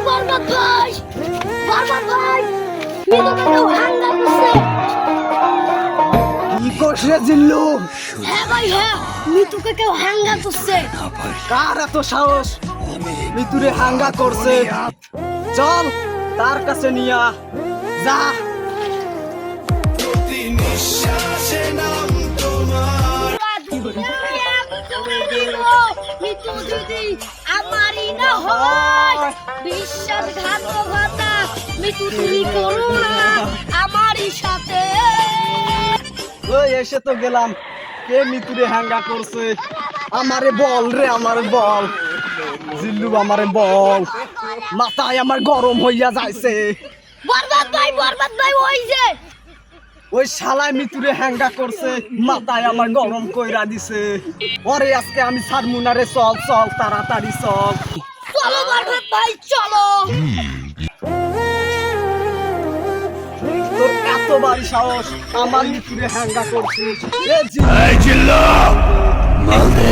বরবাদ ভাই, বরবাদ ভাই, মিতুকে কেউ হাঙ্গা করছে। কি করছে জিল্লু? হ্যাঁ ভাই হ্যাঁ, মিতুকে কেউ হাঙ্গা করছে। কার এত সাহস মিতুরে হাঙ্গা করছে? চল তার কাছে নিয়া যা। মিতু যদি আমারই না হয়, বিশ্বাসঘাতকতা মিতু তুমি করো না আমারই সাথে। ওই এসে তো গেলাম, কে মিতুরে হাঙ্গা করছে? আমারে বল রে, আমারে বল জিল্লু, আমারে বল। মাথায় আমার গরম হইয়া যাইছে। বরবাদ ভাই ওই যে ওই শালায় মিতুরে হ্যাঙ্গা করছে, মাথায় আমার গরম কইরা দিছে। ওরে আজকে আমি সারমুনারে, চল চল তাড়াতাড়ি চল। চলো বরবাদ ভাই চলো। তোর এত বাড়ি সাহস আমার মিতুরে হ্যাঙ্গা করছিস? এ জিল্লু মাল দে।